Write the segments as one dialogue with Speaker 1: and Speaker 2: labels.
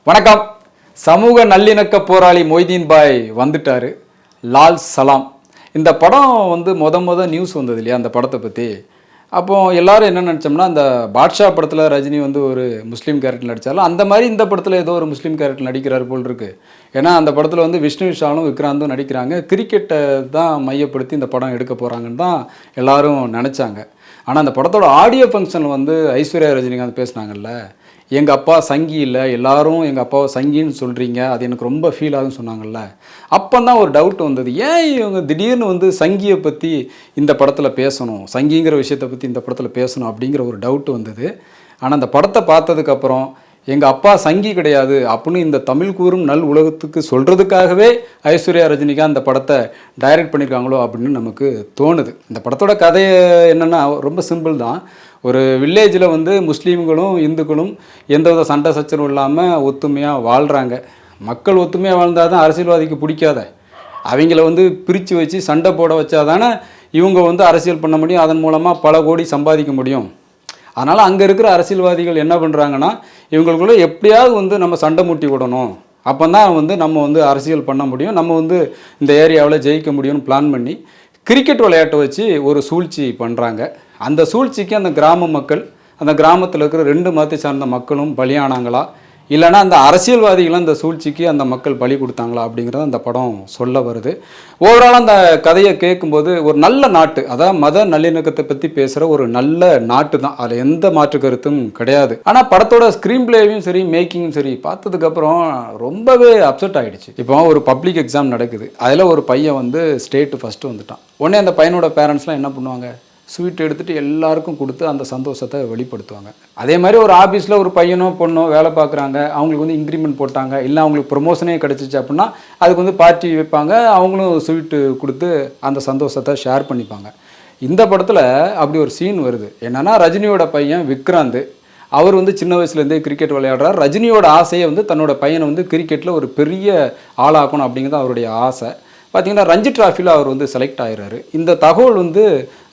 Speaker 1: வணக்கம். சமூக நல்லிணக்க போராளி மொய்தீன் பாய் வந்துட்டாரு. லால் சலாம் இந்த படம் முத நியூஸ் வந்தது இல்லையா அந்த படத்தை பற்றி. அப்போ எல்லாரும் என்ன நினச்சோம்னா, அந்த பாட்ஷா படத்தில் ரஜினி ஒரு முஸ்லீம் கேரக்டர் நடித்தாலும் அந்த மாதிரி இந்த படத்தில் ஏதோ ஒரு முஸ்லீம் கேரக்டர் நடிக்கிறார் போல் இருக்கு. ஏன்னா அந்த படத்தில் விஷ்ணு விஷாலும் விக்ராந்தும் நடிக்கிறாங்க. கிரிக்கெட்டை தான் மையப்படுத்தி இந்த படம் எடுக்க போகிறாங்கன்னு தான் எல்லாரும் நினச்சாங்க. ஆனால் அந்த படத்தோட ஆடியோ ஃபங்க்ஷன் ஐஸ்வர்யா ரஜினிகாந்த் பேசினாங்கல்ல, எங்கள் அப்பா சங்கி இல்லை, எல்லாரும் எங்கள் அப்பாவை சங்கின்னு சொல்கிறீங்க, அது எனக்கு ரொம்ப ஃபீல் ஆகுன்னு சொன்னாங்கல்ல. அப்போ தான் ஒரு டவுட் வந்தது, ஏன் இவங்க திடீர்னு சங்கியை பற்றி இந்த படத்தில் பேசணும், சங்கிங்கிற விஷயத்தை பற்றி இந்த படத்தில் பேசணும் அப்படிங்கிற ஒரு டவுட் வந்தது. ஆனால் அந்த படத்தை பார்த்ததுக்கப்புறம் எங்கள் அப்பா சங்கி கிடையாது அப்படின்னு இந்த தமிழ் கூறும் நல் உலகத்துக்கு சொல்கிறதுக்காகவே ஐஸ்வர்யா ரஜினிகாந்த் அந்த படத்தை டைரக்ட் பண்ணியிருக்காங்களோ அப்படின்னு நமக்கு தோணுது. இந்த படத்தோட கதை என்னென்னா ரொம்ப சிம்பிள் தான். ஒரு வில்லேஜில் முஸ்லீம்களும் இந்துக்களும் எந்தவித சண்டை சச்சரவும் இல்லாமல் ஒத்துமையாக வாழ்கிறாங்க. மக்கள் ஒத்துமையாக வாழ்ந்தால் தான் அரசியல்வாதிக்கு பிடிக்காத, அவங்கள பிரித்து வச்சு சண்டை போட வச்சா தானே இவங்க அரசியல் பண்ண முடியும், அதன் மூலமாக பல கோடி சம்பாதிக்க முடியும். அதனால் அங்கே இருக்கிற அரசியல்வாதிகள் என்ன பண்ணுறாங்கன்னா, இவங்களுக்குள்ள எப்படியாவது நம்ம சண்டை மூட்டி விடணும், அப்போ தான் நம்ம அரசியல் பண்ண முடியும், நம்ம இந்த ஏரியாவில் ஜெயிக்க முடியும்னு பிளான் பண்ணி கிரிக்கெட் விளையாட்டை வச்சு ஒரு சூழ்ச்சி பண்ணுறாங்க. அந்த சூழ்ச்சிக்கு அந்த கிராம மக்கள், அந்த கிராமத்தில் இருக்கிற 2 மதத்தை சார்ந்த மக்களும் பலியானாங்களா, இல்லைனா அந்த அரசியல்வாதிகளும் அந்த சூழ்ச்சிக்கு அந்த மக்கள் பலி கொடுத்தாங்களா அப்படிங்கிறத அந்த படம் சொல்ல வருது. ஓவரால் அந்த கதையை கேட்கும்போது ஒரு நல்ல நாட்டு, அதாவது மத நல்லிணக்கத்தை பற்றி பேசுகிற ஒரு நல்ல நாட்டு தான், அதில் எந்த மாற்று கருத்தும் கிடையாது. ஆனால் படத்தோட ஸ்க்ரீன் பிளேவையும் சரி மேக்கிங்கும் சரி பார்த்ததுக்கப்புறம் ரொம்பவே அப்செட் ஆகிடுச்சு. இப்போ ஒரு பப்ளிக் எக்ஸாம் நடக்குது, அதில் ஒரு பையன் ஸ்டேட்டு ஃபஸ்ட்டு வந்துட்டான். உடனே அந்த பையனோட பேரண்ட்ஸ்லாம் என்ன பண்ணுவாங்க, ஸ்வீட் எடுத்துகிட்டு எல்லாருக்கும் கொடுத்து அந்த சந்தோஷத்தை வெளிப்படுத்துவாங்க. அதே மாதிரி ஒரு ஆஃபீஸில் ஒரு பையனோ பொண்ணோ வேலை பார்க்குறாங்க, அவங்களுக்கு இன்க்ரிமெண்ட் போட்டாங்க, இல்லை அவங்களுக்கு ப்ரொமோஷனே கிடச்சிச்சு அப்படின்னா அதுக்கு பார்ட்டி வைப்பாங்க, அவங்களும் ஸ்வீட்டு கொடுத்து அந்த சந்தோஷத்தை ஷேர் பண்ணிப்பாங்க. இந்த படத்தில் அப்படி ஒரு சீன் வருது. என்னென்னா, ரஜினியோட பையன் விக்ராந்த், அவர் சின்ன வயசுலேருந்தே கிரிக்கெட் விளையாடுறார். ரஜினியோட ஆசையை தன்னோட பையனை கிரிக்கெட்டில் ஒரு பெரிய ஆளாக்கணும் அப்படிங்கிறது அவருடைய ஆசை. பார்த்திங்கன்னா ரஞ்சி டிராஃபியில் அவர் செலக்ட் ஆகிறாரு. இந்த தகவல்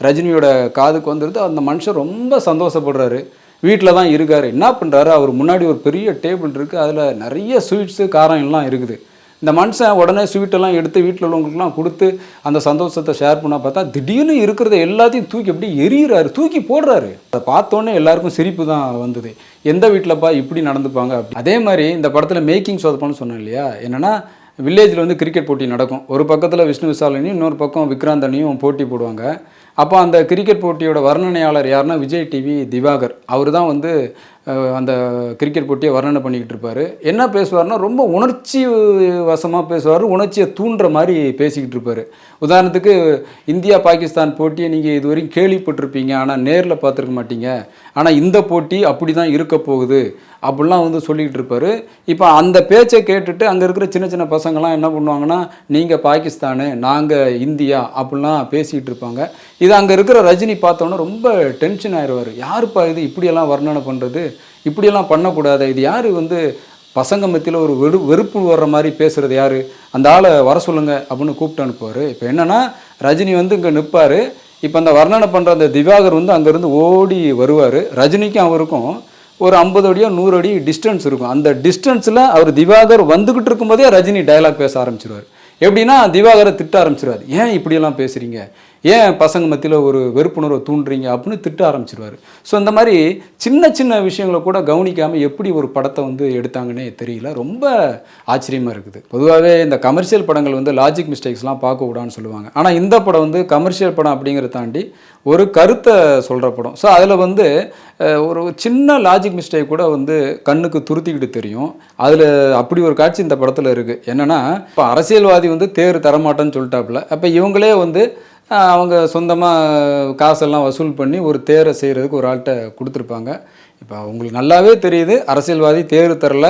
Speaker 1: ரஜினியோட காதுக்கு வந்துடுது. அந்த மனுஷன் ரொம்ப சந்தோஷப்படுறாரு. வீட்டில் தான் இருக்கார். என்ன பண்ணுறாரு, அவர் முன்னாடி ஒரு பெரிய டேபிள் இருக்குது, அதில் நிறைய ஸ்வீட்ஸு காரம் எல்லாம் இருக்குது. இந்த மனுஷன் உடனே ஸ்வீட்டெல்லாம் எடுத்து வீட்டில் உள்ளவங்களுக்குலாம் கொடுத்து அந்த சந்தோஷத்தை ஷேர் பண்ணால் பார்த்தா, திடீர்னு இருக்கிறத எல்லாத்தையும் தூக்கி அப்படி எரியிறாரு, தூக்கி போடுறாரு. அதை பார்த்தோன்னே எல்லாருக்கும் சிரிப்பு தான் வந்தது. எந்த வீட்டிலப்பா இப்படி நடந்துப்பாங்க அப்படி. அதே மாதிரி இந்த படத்தில் மேக்கிங் சொதப்பான்னு சொன்னேன் இல்லையா, என்னென்னா வில்லேஜில் கிரிக்கெட் போட்டி நடக்கும். ஒரு பக்கத்தில் விஷ்ணு விஷாலனையும் இன்னொரு பக்கம் விக்ராந்தனையும் போட்டி போடுவாங்க. அப்போ அந்த கிரிக்கெட் போட்டியோட வர்ணனையாளர் யாருன்னா விஜய் டிவி திவாகர். அவர் தான் அந்த கிரிக்கெட் போட்டியை வர்ணனை பண்ணிக்கிட்டு இருப்பார். என்ன பேசுவார்னா, ரொம்ப உணர்ச்சி வசமாக பேசுவார், உணர்ச்சியை தூண்டுற மாதிரி பேசிக்கிட்டு இருப்பார். உதாரணத்துக்கு, இந்தியா பாகிஸ்தான் போட்டியை நீங்கள் இதுவரைக்கும் கேள்விப்பட்டிருப்பீங்க, ஆனால் நேரில் பார்த்துருக்க மாட்டீங்க, ஆனால் இந்த போட்டி அப்படி தான் இருக்க போகுது அப்படிலாம் சொல்லிக்கிட்டு இருப்பார். இப்போ அந்த பேச்சை கேட்டுட்டு அங்கே இருக்கிற சின்ன சின்ன பசங்கள்லாம் என்ன பண்ணுவாங்கன்னா, நீங்கள் பாகிஸ்தானு, நாங்கள் இந்தியா அப்படிலாம் பேசிக்கிட்டு இருப்பாங்க. இது அங்கே இருக்கிற ரஜினி பார்த்தோன்னே ரொம்ப டென்ஷன் ஆயிடுவார். யாருப்பா இது இப்படியெல்லாம் வர்ணனை பண்ணுறது, இப்படியெல்லாம் பண்ணக்கூடாது, இது யார் பசங்க மத்தியில் ஒரு வெறுப்பு வர்ற மாதிரி பேசுகிறது யார், அந்த ஆளை வர சொல்லுங்க அப்படின்னு கூப்பிட்டு அனுப்புவார். இப்போ என்னென்னா, ரஜினி இங்கே நிற்பார். இப்போ அந்த வர்ணனை பண்ணுற அந்த திவாகர் அங்கேருந்து ஓடி வருவார். ரஜினிக்கும் அவருக்கும் ஒரு 50 அடியோ 100 அடி டிஸ்டன்ஸ் இருக்கும். அந்த டிஸ்டன்ஸில் அவர் திவாகர் வந்துக்கிட்டு இருக்கும்போதே ரஜினி டயலாக் பேச ஆரம்பிச்சிருவார். எப்படின்னா, திவாகரை திட்ட ஆரம்பிச்சிருவார். ஏன் இப்படியெல்லாம் பேசுகிறீங்க, ஏன் பசங்க மத்தியில் ஒரு வெறுப்புணர்வை தூண்டுறீங்க அப்படின்னு திட்ட ஆரம்பிச்சிருவார். ஸோ இந்த மாதிரி சின்ன சின்ன விஷயங்களை கூட கவனிக்காமல் எப்படி ஒரு படத்தை எடுத்தாங்கன்னே தெரியல. ரொம்ப ஆச்சரியமாக இருக்குது. பொதுவாகவே இந்த கமர்ஷியல் படங்கள் லாஜிக் மிஸ்டேக்ஸ்லாம் பார்க்கக்கூடாதுன்னு சொல்லுவாங்க. ஆனால் இந்த படம் கமர்ஷியல் படம் அப்படிங்கிறத தாண்டி ஒரு கருத்தை சொல்கிற படம். ஸோ அதில் ஒரு சின்ன லாஜிக் மிஸ்டேக் கூட கண்ணுக்கு துருத்திக்கிட்டு தெரியும். அதில் அப்படி ஒரு காட்சி இந்த படத்தில் இருக்குது. என்னென்னா, இப்போ அரசியல்வாதி தேர் தரமாட்டேன்னு சொல்லிட்டாப்புல. அப்போ இவங்களே அவங்க சொந்தமாக காசெல்லாம் வசூல் பண்ணி ஒரு தேரை செய்கிறதுக்கு ஒரு ஆள்கிட்ட கொடுத்துருப்பாங்க. இப்போ அவங்களுக்கு நல்லாவே தெரியுது, அரசியல்வாதி தேர் தரல,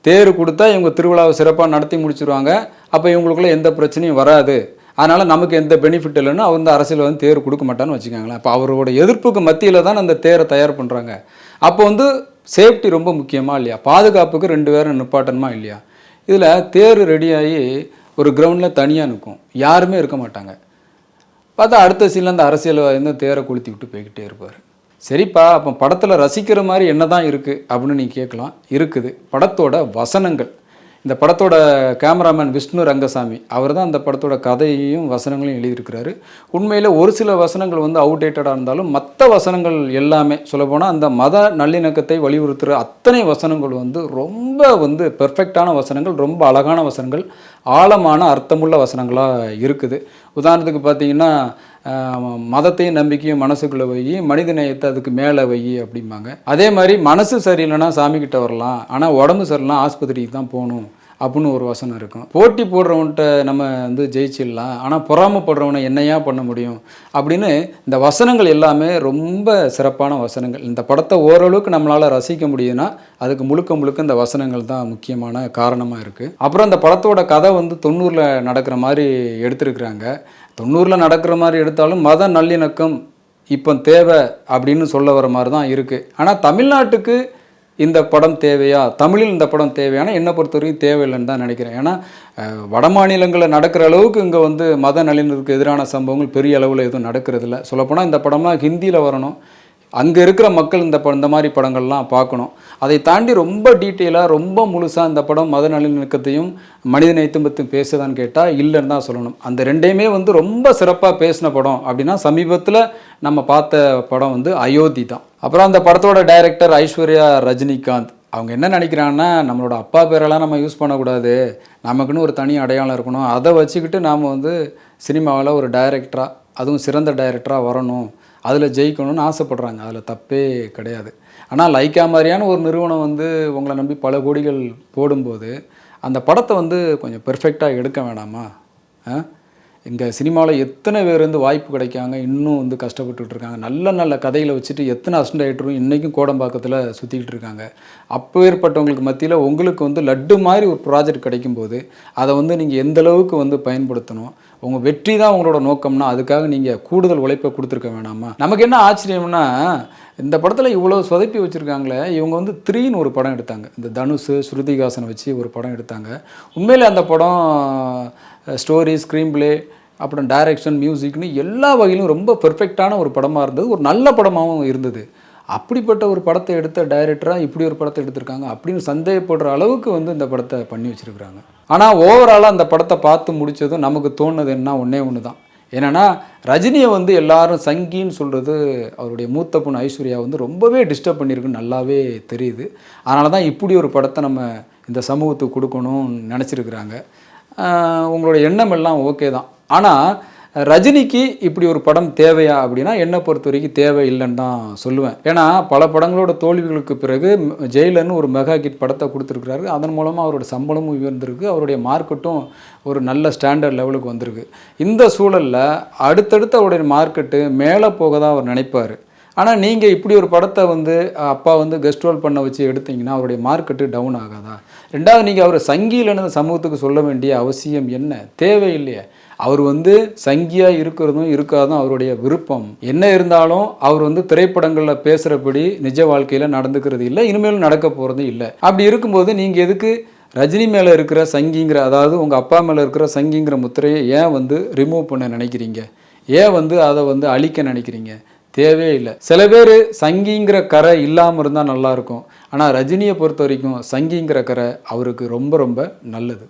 Speaker 1: தேர் கொடுத்தா இவங்க திருவிழாவை சிறப்பாக நடத்தி முடிச்சுருவாங்க, அப்போ இவங்களுக்குள்ள எந்த பிரச்சனையும் வராது, அதனால் நமக்கு எந்த பெனிஃபிட் இல்லைன்னு அவர் அரசியல்வாதி தேர் கொடுக்க மாட்டான்னு வச்சுக்காங்களேன். அப்போ அவரோட எதிர்ப்புக்கு மத்தியில் தான் அந்த தேரை தயார் பண்ணுறாங்க. அப்போ சேஃப்டி ரொம்ப முக்கியமாக இல்லையா, பாதுகாப்புக்கு 2 பேரும் நிப்பாட்டணுமா இல்லையா. இதில் தேர் ரெடியாகி ஒரு கிரவுண்டில் தனியாக நிற்கும், யாருமே இருக்க மாட்டாங்க. பார்த்தா அடுத்த சீனில் அந்த அரசியல்வாதி தேரை கொளுத்தி விட்டு போய்கிட்டே இருப்பார். சரிப்பா, அப்போ படத்தில் ரசிக்கிற மாதிரி என்ன தான் இருக்குது அப்படின்னு நீ கேட்கலாம். இருக்குது படத்தோட வசனங்கள். இந்த படத்தோட கேமராமேன் விஷ்ணு ரங்கசாமி அவர் தான் அந்த படத்தோட கதையையும் வசனங்களையும் எழுதியிருக்கிறாரு. உண்மையில் ஒரு சில வசனங்கள் வந்து அவுடேட்டடாக இருந்தாலும் மற்ற வசனங்கள் எல்லாமே சொல்லப்போனால் அந்த மத நல்லிணக்கத்தை வலியுறுத்துகிற அத்தனை வசனங்கள் வந்து ரொம்ப வந்து பெர்ஃபெக்டான வசனங்கள், ரொம்ப அழகான வசனங்கள், ஆழமான அர்த்தமுள்ள வசனங்களாக இருக்குது. உதாரணத்துக்கு பார்த்தீங்கன்னா, மதத்தையும் நம்பிக்கையும் மனசுக்குள்ளே வை, மனித நேயத்தை அதுக்கு மேலே வை அப்படிம்பாங்க. அதே மாதிரி மனசு சரியில்லைன்னா சாமிக்கிட்ட வரலாம், ஆனால் உடம்பு சரியில்லைனா ஆஸ்பத்திரிக்கு தான் போகணும் அப்படின்னு ஒரு வசனம் இருக்கும். போட்டி போடுறவன்கிட்ட நம்ம வந்து ஜெயிச்சிடலாம், ஆனால் பொறாமப்படுறவனை என்னையா பண்ண முடியும் அப்படின்னு இந்த வசனங்கள் எல்லாமே ரொம்ப சிறப்பான வசனங்கள். இந்த படத்தை ஓரளவுக்கு நம்மளால் ரசிக்க முடியுதுன்னா அதுக்கு முழுக்க முழுக்க இந்த வசனங்கள் தான் முக்கியமான காரணமாக இருக்குது. அப்புறம் இந்த படத்தோட கதை வந்து 90ல் நடக்கிற மாதிரி எடுத்திருக்கிறாங்க. 90ல் நடக்கிற மாதிரி எடுத்தாலும் மத நல்லிணக்கம் இப்போ தேவை அப்படின்னு சொல்ல வர மாதிரி தான் இருக்குது. ஆனால் தமிழ்நாட்டுக்கு இந்த படம் தேவையா, தமிழில் இந்த படம் தேவையான என்னை பொறுத்த வரைக்கும் தேவையில்லைன்னு தான் நினைக்கிறேன். ஏன்னா வட மாநிலங்களில் நடக்கிற அளவுக்கு இங்கே வந்து மத நல்லிணக்கத்துக்கு எதிரான சம்பவங்கள் பெரிய அளவில் எதுவும் நடக்கிறதில்ல. சொல்லப்போனால் இந்த படம்லாம் ஹிந்தியில் வரணும், அங்கே இருக்கிற மக்கள் இந்த மாதிரி படங்கள்லாம் பார்க்கணும். அதை தாண்டி ரொம்ப டீட்டெயிலாக ரொம்ப முழுசாக இந்த படம் மத நல்லிணக்கத்தையும் மனித நேயத்தையும் பற்றி பேசுதான்னு கேட்டால் இல்லைன்னு தான் சொல்லணும். அந்த ரெண்டையுமே வந்து ரொம்ப சிறப்பாக பேசின படம் அப்படின்னா சமீபத்தில் நம்ம பார்த்த படம் வந்து அயோத்தி தான். அப்புறம் அந்த படத்தோட டைரக்டர் ஐஸ்வர்யா ரஜினிகாந்த் அவங்க என்ன நினைக்கிறாங்கன்னா, நம்மளோட அப்பா பேரெல்லாம் நம்ம யூஸ் பண்ணக்கூடாது, நமக்குன்னு ஒரு தனி அடையாளம் இருக்கணும், அதை வச்சுக்கிட்டு நாம் வந்து சினிமாவில் ஒரு டைரக்டராக, அதுவும் சிறந்த டைரக்டராக வரணும், அதில் ஜெயிக்கணும்னு ஆசைப்படுறாங்க. அதில் தப்பே கிடையாது. ஆனால் லைக்கா மாதிரியான ஒரு நிறுவனம் வந்து உங்களை நம்பி பல கோடிகள் போடும்போது அந்த படத்தை வந்து கொஞ்சம் பெர்ஃபெக்டாக எடுக்க வேணாமா? இங்கே சினிமாவில் எத்தனை பேர் வந்து வாய்ப்பு கிடைக்காங்க, இன்னும் வந்து கஷ்டப்பட்டுக்கிட்டு இருக்காங்க. நல்ல நல்ல கதைகளை வச்சுட்டு எத்தனை அசிஸ்டன்ட் டைரக்டரும் இன்றைக்கும் கோடம்பாக்கத்தில் சுற்றிக்கிட்டு இருக்காங்க. அப்பேற்பட்டவங்களுக்கு மத்தியில் உங்களுக்கு வந்து லட்டு மாதிரி ஒரு ப்ராஜெக்ட் கிடைக்கும்போது அதை வந்து நீங்கள் எந்த அளவுக்கு வந்து பயன்படுத்தணும், உங்கள் வெற்றி தான் உங்களோட நோக்கம்னா அதுக்காக நீங்கள் கூடுதல் உழைப்பை கொடுத்துருக்க வேணாமா? நமக்கு என்ன ஆச்சரியம்னா, இந்த படத்தில் இவ்வளோ சொதப்பி வச்சுருக்காங்களே, இவங்க வந்து 3ன்னு ஒரு படம் எடுத்தாங்க. இந்த தனுஷ் ஸ்ருதிஹாசனை வச்சு ஒரு படம் எடுத்தாங்க. உண்மையில் அந்த படம் ஸ்டோரி, ஸ்க்ரீன் பிளே, அப்புறம் டைரக்ஷன், மியூசிக்னு எல்லா வகையிலும் ரொம்ப பெர்ஃபெக்டான ஒரு படமாக இருந்தது, ஒரு நல்ல படமாகவும் இருந்தது. அப்படிப்பட்ட ஒரு படத்தை எடுத்த டைரக்டராக இப்படி ஒரு படத்தை எடுத்திருக்காங்க அப்படின்னு சந்தேகப்படுற அளவுக்கு வந்து இந்த படத்தை பண்ணி வச்சுருக்குறாங்க. ஆனால் ஓவராலாக அந்த படத்தை பார்த்து முடித்ததும் நமக்கு தோணுது என்ன, ஒன்றே ஒன்று தான். என்னென்னா, ரஜினியை வந்து எல்லாரும் சங்கின்னு சொல்கிறது அவருடைய மூத்த பொண்ணு ஐஸ்வர்யா வந்து ரொம்பவே டிஸ்டர்ப் பண்ணியிருக்குன்னு நல்லாவே தெரியுது. அதனால தான் இப்படி ஒரு படத்தை நம்ம இந்த சமூகத்துக்கு கொடுக்கணும்னு நினச்சிருக்கிறாங்க. உங்களோட எண்ணம் எல்லாம் ஓகே தான். ஆனால் ரஜினிக்கு இப்படி ஒரு படம் தேவையா அப்படின்னா என்னை பொறுத்த வரைக்கும் தேவை இல்லைன்னு தான் சொல்லுவேன். ஏன்னா பல படங்களோட தோல்விகளுக்கு பிறகு ஜெயிலர்னு ஒரு மெகா கிட் படத்தை கொடுத்துருக்குறாரு. அதன் மூலமாக அவரோட சம்பளமும் உயர்ந்திருக்கு, அவருடைய மார்க்கெட்டும் ஒரு நல்ல ஸ்டாண்டர்ட் லெவலுக்கு வந்திருக்கு. இந்த சூழலில் அடுத்தடுத்து அவருடைய மார்க்கெட்டு மேலே போக தான் அவர் நினைப்பார். ஆனால் நீங்கள் இப்படி ஒரு படத்தை வந்து அப்பா வந்து கெஸ்ட் ரோல் பண்ண வச்சு எடுத்தீங்கன்னா அவருடைய மார்க்கெட்டு டவுன் ஆகாதா? ரெண்டாவது, நீங்கள் அவர் சங்கியில்னு சமூகத்துக்கு சொல்ல வேண்டிய அவசியம் என்ன, தேவையில்லையே. அவர் வந்து சங்கியாக இருக்கிறதும் இருக்காதும் அவருடைய விருப்பம். என்ன இருந்தாலும் அவர் வந்து திரைப்படங்களில் பேசுகிறபடி நிஜ வாழ்க்கையில் நடந்துக்கிறது இல்லை, இனிமேலும் நடக்க போகிறது இல்லை. அப்படி இருக்கும்போது நீங்கள் எதுக்கு ரஜினி மேலே இருக்கிற சங்கிங்கிற, அதாவது உங்கள் அப்பா மேலே இருக்கிற சங்கிங்கிற முத்திரையை ஏன் வந்து ரிமூவ் பண்ண நினைக்கிறீங்க, ஏன் வந்து அதை வந்து அழிக்க நினைக்கிறீங்க? தேவையே இல்லை. சில பேர் சங்கிங்கிற கரை இல்லாமல் இருந்தால் நல்லாயிருக்கும். ஆனால் ரஜினியை பொறுத்த வரைக்கும் சங்கிங்கிற கரை அவருக்கு ரொம்ப ரொம்ப நல்லது.